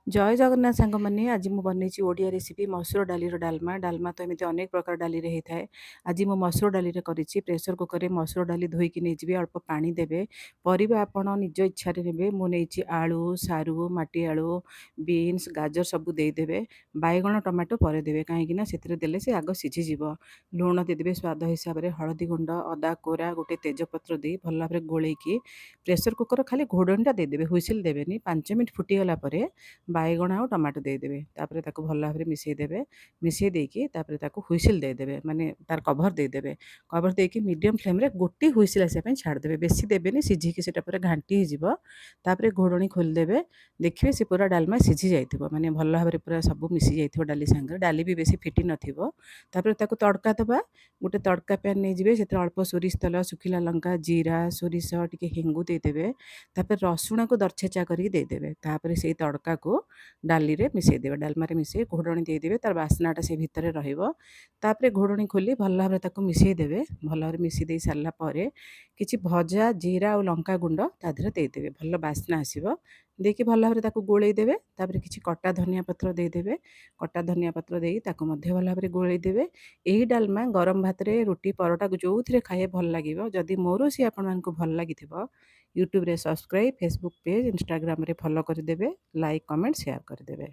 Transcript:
ଜୟ ଜଗନ୍ନାଥ ସାଙ୍ଗମାନେ ଆଜି ମୁଁ ବନେଇଛି ଓଡ଼ିଆ ରେସିପି ମସୁର ଡାଲିର ଡାଲମା। ଡାଲମା ତ ଏମିତି ଅନେକ ପ୍ରକାର ଡାଲିରେ ହେଇଥାଏ। ଆଜି ମୁଁ ମସୁର ଡାଲିରେ କରିଛି। ପ୍ରେସର କୁକରରେ ମସୁର ଡାଲି ଧୋଇକି ନେଇଯିବେ, ଅଳ୍ପ ପାଣି ଦେବେ। ପରିବା ଆପଣ ନିଜ ଇଚ୍ଛାରେ ନେବେ। ମୁଁ ନେଇଛି ଆଳୁ, ସାରୁ, ମାଟି ଆଳୁ, ବିନ୍ସ, ଗାଜର ସବୁ ଦେଇଦେବେ। ବାଇଗଣ, ଟମାଟୋ ପରେ ଦେବେ, କାହିଁକିନା ସେଥିରେ ଦେଲେ ସେ ଆଗ ସିଝିଯିବ। ଲୁଣ ଦେଇଦେବେ ସ୍ୱାଦ ହିସାବରେ, ହଳଦୀ ଗୁଣ୍ଡ, ଅଦା କୋରା, ଗୋଟେ ତେଜପତ୍ର ଦେଇ ଭଲ ଭାବରେ ଗୋଳେଇକି ପ୍ରେସର କୁକର ଖାଲି ଘୋଡ଼ଣୀଟା ଦେଇଦେବେ, ହୁଇସିଲ୍ ଦେବେନି। 5 ମିନିଟ୍ ଫୁଟିଗଲା ପରେ ବାଇଗଣ ଆଉ ଟମାଟୋ ଦେଇଦେବେ। ତାପରେ ତାକୁ ଭଲ ଭାବରେ ମିଶାଇ ଦେବେ। ମିଶାଇ ଦେଇକି ତାପରେ ତାକୁ ହୁଇସିଲ୍ ଦେଇଦେବେ, ମାନେ ତାର କଭର୍ ଦେଇଦେବେ। କଭର୍ ଦେଇକି ମିଡ଼ିୟମ୍ ଫ୍ଲେମ୍ରେ ଗୋଟିଏ ହୁଇସିଲ୍ ଆସିବା ପାଇଁ ଛାଡ଼ିଦେବେ, ବେଶୀ ଦେବେନି, ସିଝିକି ସେଇଟା ପୁରା ଘାଣ୍ଟି ହେଇଯିବ। ତାପରେ ଘୋଡ଼ଣୀ ଖୋଲିଦେବେ, ଦେଖିବେ ସେ ପୁରା ଡାଲମା ସିଝି ଯାଇଥିବ, ମାନେ ଭଲ ଭାବରେ ପୁରା ସବୁ ମିଶି ଯାଇଥିବ ଡାଲି ସାଙ୍ଗରେ। ଡାଲି ବି ବେଶୀ ଫିଟି ନଥିବ। ତାପରେ ତାକୁ ତଡ଼କା ଦେବା। ଗୋଟେ ତଡ଼କା ପ୍ୟାନ୍ ନେଇଯିବେ, ସେଥିରେ ଅଳ୍ପ ସୋରିଷ ତେଲ, ଶୁଖିଲା ଲଙ୍କା, ଜିରା, ସୋରିଷ, ଟିକେ ହେଙ୍ଗୁ ଦେଇଦେବେ। ତାପରେ ରସୁଣକୁ ଦରଛେଚା କରିକି ଦେଇଦେବେ। ତାପରେ ସେଇ ତଡ଼କାକୁ ଡାଲିରେ ମିଶାଇ ଦେବେ, ଡାଲମାରେ ମିଶାଇ ଘୋଡ଼ଣୀ ଦେଇଦେବେ, ତାର ବାସ୍ନାଟା ସେ ଭିତରେ ରହିବ। ତାପରେ ଘୋଡ଼ଣୀ ଖୋଲି ଭଲ ଭାବରେ ତାକୁ ମିଶାଇ ଦେବେ। ଭଲ ଭାବରେ ମିଶାଇ ଦେଇ ସାରିଲା ପରେ କିଛି ଭଜା ଜିରା ଆଉ ଲଙ୍କା ଗୁଣ୍ଡ ତା ଦେହରେ ଦେଇଦେବେ, ଭଲ ବାସ୍ନା ଆସିବ। ଦେଇକି ଭଲ ଭାବରେ ତାକୁ ଗୋଳେଇ ଦେବେ। ତାପରେ କିଛି କଟା ଧନିଆ ପତ୍ର ଦେଇଦେବେ। କଟା ଧନିଆ ପତ୍ର ଦେଇ ତାକୁ ମଧ୍ୟ ଭଲ ଭାବରେ ଗୋଳେଇ ଦେବେ। ଏହି ଡାଲମା ଗରମ ଭାତରେ, ରୁଟି, ପରଟାକୁ ଯେଉଁଥିରେ ଖାଇବେ ଭଲ ଲାଗିବ। ଯଦି ମୋ ରୋଷେଇ ଆପଣମାନଙ୍କୁ ଭଲ ଲାଗିଥିବ, ୟୁଟ୍ୟୁବରେ ସବସ୍କ୍ରାଇବ୍, ଫେସବୁକ୍ ପେଜ୍, ଇନଷ୍ଟାଗ୍ରାମରେ ଫଲୋ କରିଦେବେ, ଲାଇକ୍, କମେଣ୍ଟ, ସେୟାର କରିଦେବେ।